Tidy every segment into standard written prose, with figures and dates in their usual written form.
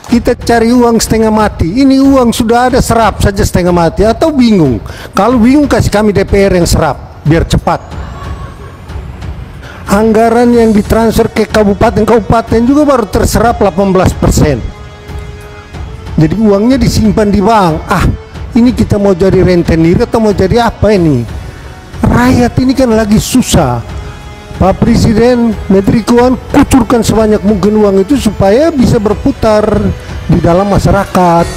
Kita cari uang setengah mati. Ini uang sudah ada, serap saja setengah mati. Atau bingung? Kalau bingung kasih kami DPR yang serap, biar cepat. Anggaran yang ditransfer ke kabupaten-kabupaten juga baru terserap 18%. Jadi uangnya disimpan di bank. Ini kita mau jadi rentenir atau mau jadi apa ini? Rakyat ini kan lagi susah. Pak Presiden, Menteri Keuangan, kucurkan sebanyak mungkin uang itu supaya bisa berputar di dalam masyarakat.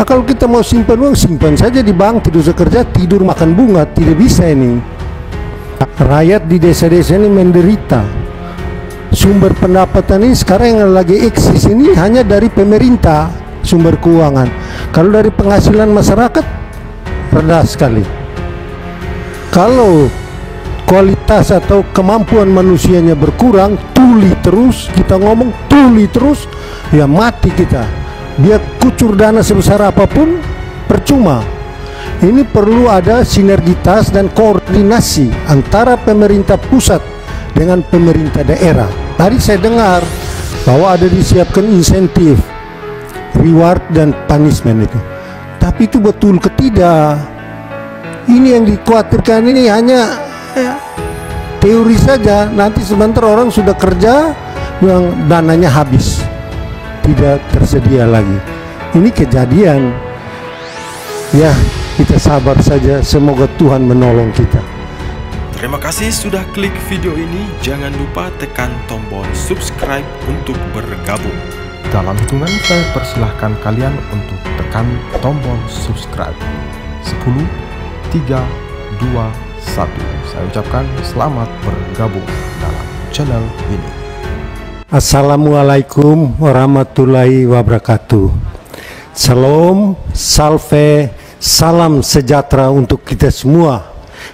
Kalau kita mau simpan uang, simpan saja di bank, tidak usah kerja, tidur makan bunga. Tidak bisa ini. Rakyat di desa-desa ini menderita. Sumber pendapatan ini sekarang yang lagi eksis ini hanya dari pemerintah, sumber keuangan. Kalau dari penghasilan masyarakat, rendah sekali. Kalau kualitas atau kemampuan manusianya berkurang, tuli terus, kita ngomong tuli terus, ya mati kita. Biar kucur dana sebesar apapun, percuma. Ini perlu ada sinergitas dan koordinasi antara pemerintah pusat dengan pemerintah daerah. Tadi saya dengar bahwa ada disiapkan insentif, reward dan punishment itu. Tapi itu betul ke tidak? Ini yang dikhawatirkan ini hanya teori saja. Nanti sebentar orang sudah kerja yang dananya habis, tidak tersedia lagi. Ini kejadian. Ya, kita sabar saja, semoga Tuhan menolong kita. Terima kasih sudah klik video ini. Jangan lupa tekan tombol subscribe untuk bergabung. Dalam hitungan saya persilahkan kalian untuk tekan tombol subscribe. 10, 3, 2, 1. Saya ucapkan selamat bergabung dalam channel ini. Assalamualaikum warahmatullahi wabarakatuh. Salam, salve, salam sejahtera untuk kita semua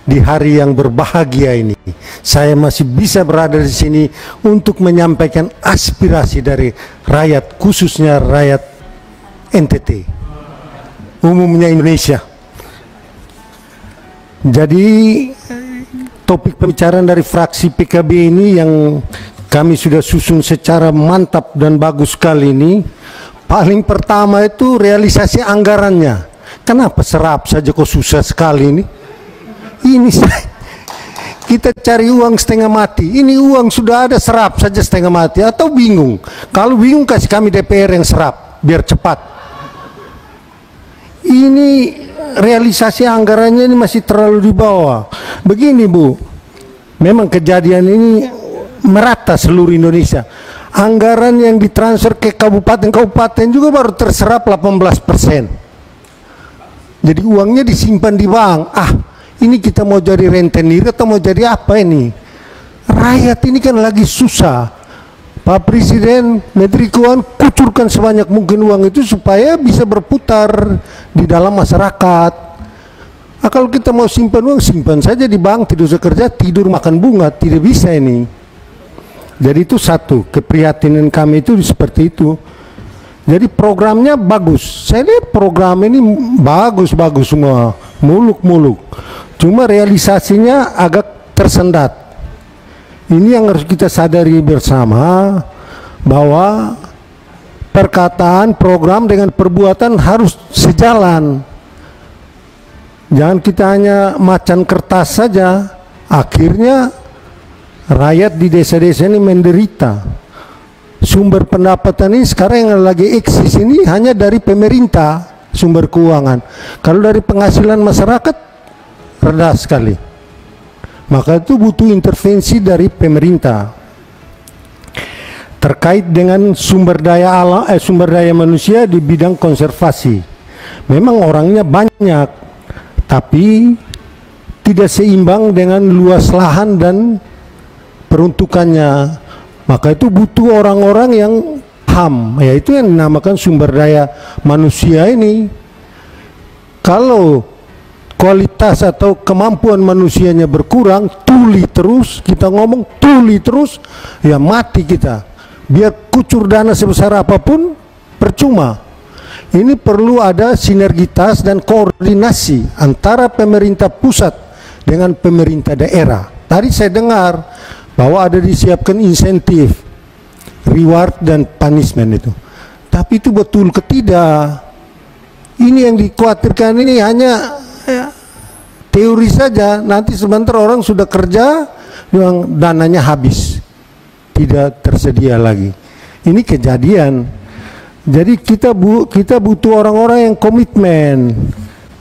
di hari yang berbahagia ini. Saya masih bisa berada di sini untuk menyampaikan aspirasi dari rakyat, khususnya rakyat NTT, umumnya Indonesia. Jadi topik pembicaraan dari fraksi PKB ini yang kami sudah susun secara mantap dan bagus sekali ini, paling pertama itu realisasi anggarannya. Kenapa serap saja kok susah sekali ini? Kita cari uang setengah mati. Ini uang sudah ada, serap saja setengah mati. Atau bingung? Kalau bingung kasih kami DPR yang serap, biar cepat. Ini realisasi anggarannya ini masih terlalu di bawah. Begini Bu, memang kejadian ini merata seluruh Indonesia. Anggaran yang ditransfer ke kabupaten-kabupaten juga baru terserap 18%. Jadi uangnya disimpan di bank. Ini kita mau jadi rentenir atau mau jadi apa ini? Rakyat ini kan lagi susah. Pak Presiden, Menteri Keuangan, kucurkan sebanyak mungkin uang itu supaya bisa berputar di dalam masyarakat. Kalau kita mau simpan uang, simpan saja di bank, tidak usah kerja, tidur makan bunga. Tidak bisa ini. Jadi itu satu, keprihatinan kami itu seperti itu. Jadi programnya bagus. Saya lihat program ini bagus-bagus semua, muluk-muluk. Cuma realisasinya agak tersendat. Ini yang harus kita sadari bersama, bahwa perkataan, program dengan perbuatan harus sejalan. Jangan kita hanya macan kertas saja, akhirnya rakyat di desa-desa ini menderita. Sumber pendapatan ini sekarang yang lagi eksis ini hanya dari pemerintah, sumber keuangan. Kalau dari penghasilan masyarakat, rendah sekali. Maka itu butuh intervensi dari pemerintah. Terkait dengan sumber daya alam, sumber daya manusia di bidang konservasi, memang orangnya banyak, tapi tidak seimbang dengan luas lahan dan peruntukannya. Maka itu butuh orang-orang yang paham, yaitu yang dinamakan sumber daya manusia ini. Kalau kualitas atau kemampuan manusianya berkurang, tuli terus, kita ngomong tuli terus, ya mati kita. Biar kucur dana sebesar apapun, percuma. Ini perlu ada sinergitas dan koordinasi antara pemerintah pusat dengan pemerintah daerah. Tadi saya dengar bahwa ada disiapkan insentif, reward dan punishment itu. Tapi itu betul ke tidak. Ini yang dikhawatirkan ini hanya teori saja, nanti sebentar orang sudah kerja, dananya habis, tidak tersedia lagi. Ini kejadian. Jadi kita butuh orang-orang yang komitmen,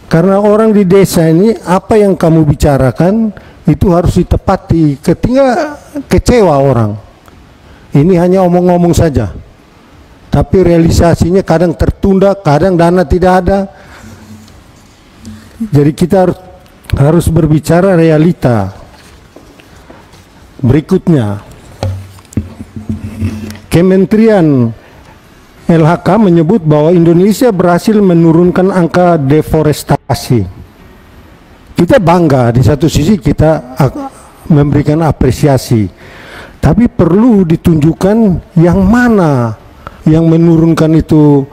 karena orang di desa ini apa yang kamu bicarakan itu harus ditepati. Ketika kecewa orang, ini hanya omong-omong saja, tapi realisasinya kadang tertunda, kadang dana tidak ada. Jadi kita harus berbicara realita. Berikutnya, Kementerian LHK menyebut bahwa Indonesia berhasil menurunkan angka deforestasi. Kita bangga, di satu sisi kita memberikan apresiasi, tapi perlu ditunjukkan yang mana yang menurunkan itu,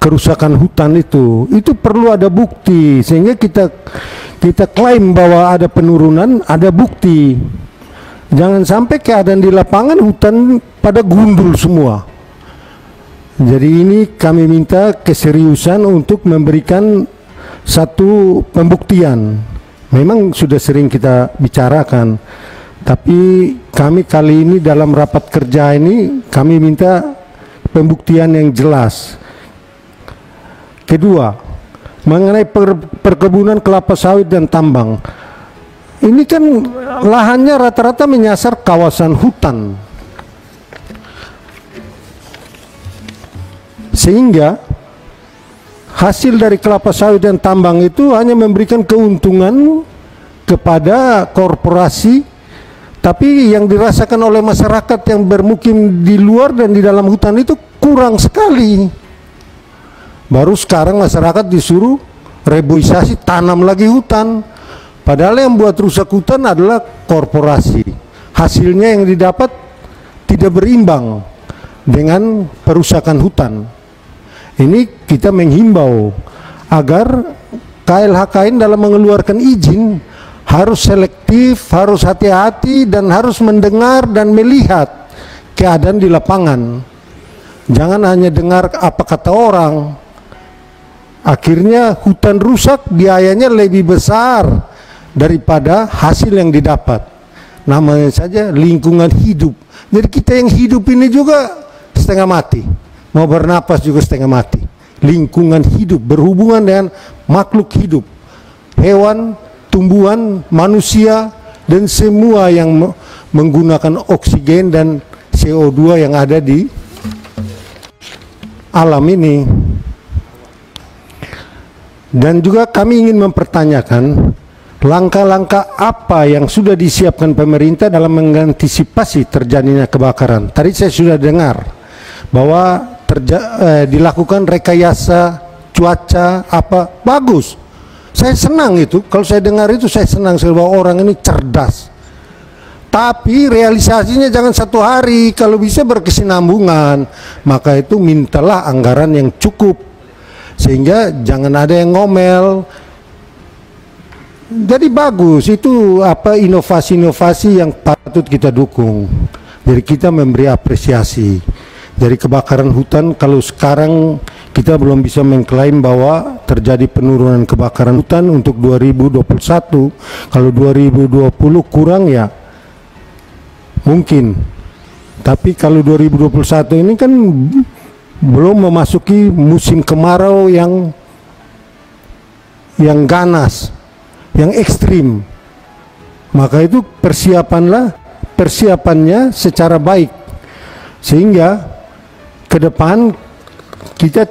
kerusakan hutan itu perlu ada bukti, sehingga kita klaim bahwa ada penurunan, ada bukti. Jangan sampai keadaan di lapangan hutan pada gundul semua. Jadi ini kami minta keseriusan untuk memberikan satu pembuktian. Memang sudah sering kita bicarakan, tapi kami kali ini dalam rapat kerja ini kami minta pembuktian yang jelas. Kedua, mengenai perkebunan kelapa sawit dan tambang. Ini kan lahannya rata-rata menyasar kawasan hutan. Sehingga hasil dari kelapa sawit dan tambang itu hanya memberikan keuntungan kepada korporasi, tapi yang dirasakan oleh masyarakat yang bermukim di luar dan di dalam hutan itu kurang sekali. Baru sekarang masyarakat disuruh reboisasi, tanam lagi hutan, padahal yang buat rusak hutan adalah korporasi. Hasilnya yang didapat tidak berimbang dengan perusakan hutan. Ini kita menghimbau agar KLHK dalam mengeluarkan izin harus selektif, harus hati-hati, dan harus mendengar dan melihat keadaan di lapangan. Jangan hanya dengar apa kata orang. Akhirnya hutan rusak, biayanya lebih besar daripada hasil yang didapat. Namanya saja lingkungan hidup. Jadi kita yang hidup ini juga setengah mati. Mau bernapas juga setengah mati. Lingkungan hidup berhubungan dengan makhluk hidup, hewan, tumbuhan, manusia, dan semua yang menggunakan oksigen dan CO2 yang ada di alam ini. Dan juga kami ingin mempertanyakan langkah-langkah apa yang sudah disiapkan pemerintah dalam mengantisipasi terjadinya kebakaran. Tadi saya sudah dengar bahwa dilakukan rekayasa cuaca apa, bagus. Saya senang itu, kalau saya dengar itu saya senang bahwa orang ini cerdas. Tapi realisasinya jangan satu hari, kalau bisa berkesinambungan. Maka itu mintalah anggaran yang cukup, sehingga jangan ada yang ngomel. Jadi bagus itu apa, inovasi-inovasi yang patut kita dukung. Jadi kita memberi apresiasi. Dari kebakaran hutan, kalau sekarang kita belum bisa mengklaim bahwa terjadi penurunan kebakaran hutan untuk 2021. Kalau 2020 kurang ya mungkin, tapi kalau 2021 ini kan belum memasuki musim kemarau yang ganas, yang ekstrim. Maka itu persiapannya secara baik, sehingga ke depan kita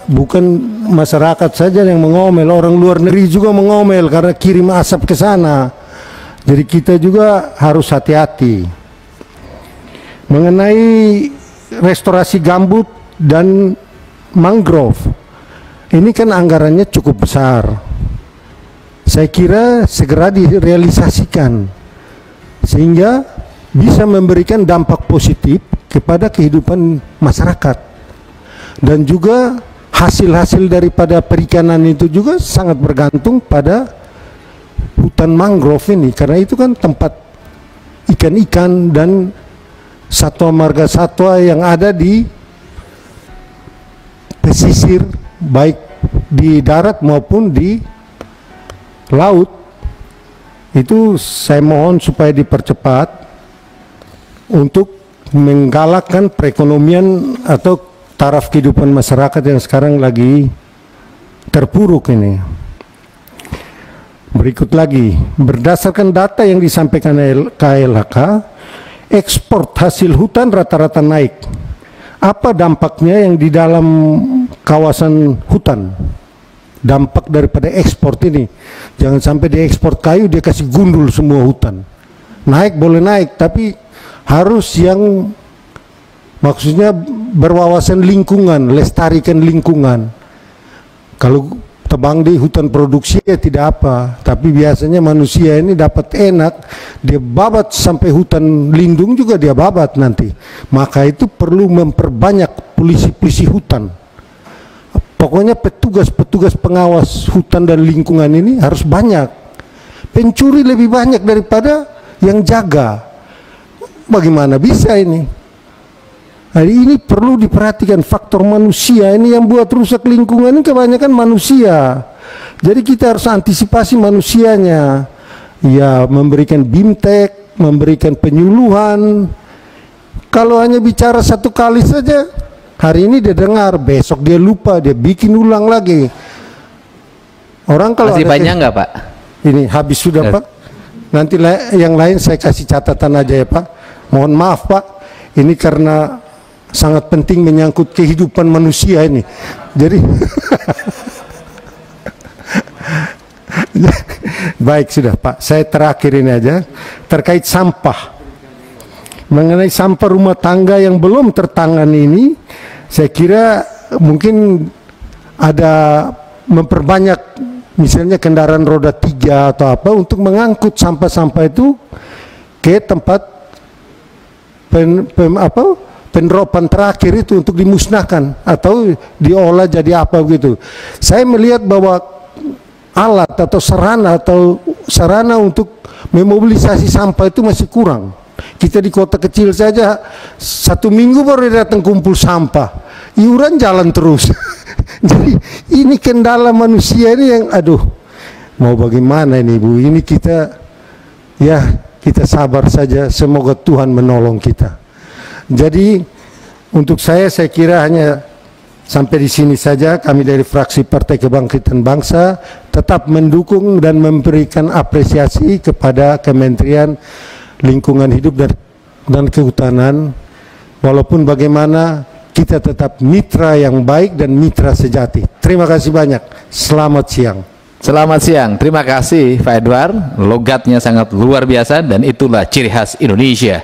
bukan masyarakat saja yang mengomel, orang luar negeri juga mengomel karena kirim asap ke sana. Jadi kita juga harus hati-hati. Mengenai restorasi gambut dan mangrove, ini kan anggarannya cukup besar. Saya kira segera direalisasikan sehingga bisa memberikan dampak positif kepada kehidupan masyarakat, dan juga hasil-hasil daripada perikanan itu juga sangat bergantung pada hutan mangrove ini, karena itu kan tempat ikan-ikan dan satwa marga satwa yang ada di pesisir baik di darat maupun di laut. Itu saya mohon supaya dipercepat untuk menggalakkan perekonomian atau taraf kehidupan masyarakat yang sekarang lagi terpuruk ini. Berikut lagi, berdasarkan data yang disampaikan KLHK, ekspor hasil hutan rata-rata naik. Apa dampaknya yang di dalam kawasan hutan? Dampak daripada ekspor ini, jangan sampai dia ekspor kayu dia kasih gundul semua hutan. Naik boleh naik, tapi harus yang maksudnya berwawasan lingkungan, lestarikan lingkungan. Kalau tebang di hutan produksi ya tidak apa, tapi biasanya manusia ini dapat enak, dia babat sampai hutan lindung juga dia babat nanti. Maka itu perlu memperbanyak polisi-polisi hutan. Pokoknya petugas-petugas pengawas hutan dan lingkungan ini harus banyak. Pencuri lebih banyak daripada yang jaga. Bagaimana bisa ini? Hari ini perlu diperhatikan faktor manusia ini yang buat rusak lingkungan ini kebanyakan manusia. Jadi kita harus antisipasi manusianya. Ya, memberikan bimtek, memberikan penyuluhan. Kalau hanya bicara satu kali saja, hari ini dia dengar, besok dia lupa, dia bikin ulang lagi. Orang kalau masih banyak nggak Pak? Ini habis sudah Pak. Nanti yang lain saya kasih catatan aja ya Pak. Mohon maaf Pak, ini karena sangat penting menyangkut kehidupan manusia ini. Jadi baik sudah Pak, saya terakhir ini aja terkait sampah. Mengenai sampah rumah tangga yang belum tertangani ini, saya kira mungkin ada memperbanyak misalnya kendaraan roda 3 atau apa untuk mengangkut sampah-sampah itu ke tempat penropan terakhir itu untuk dimusnahkan atau diolah jadi apa begitu. Saya melihat bahwa alat atau sarana untuk memobilisasi sampah itu masih kurang. Kita di kota kecil saja 1 minggu baru datang kumpul sampah, iuran jalan terus. Jadi ini kendala manusia ini yang aduh, mau bagaimana ini Bu? Ini kita sabar saja, semoga Tuhan menolong kita. Jadi untuk saya kira hanya sampai di sini saja. Kami dari fraksi Partai Kebangkitan Bangsa tetap mendukung dan memberikan apresiasi kepada Kementerian Lingkungan Hidup dan Kehutanan, walaupun bagaimana kita tetap mitra yang baik dan mitra sejati. Terima kasih banyak. Selamat siang. Selamat siang. Terima kasih Pak Edward. Logatnya sangat luar biasa dan itulah ciri khas Indonesia.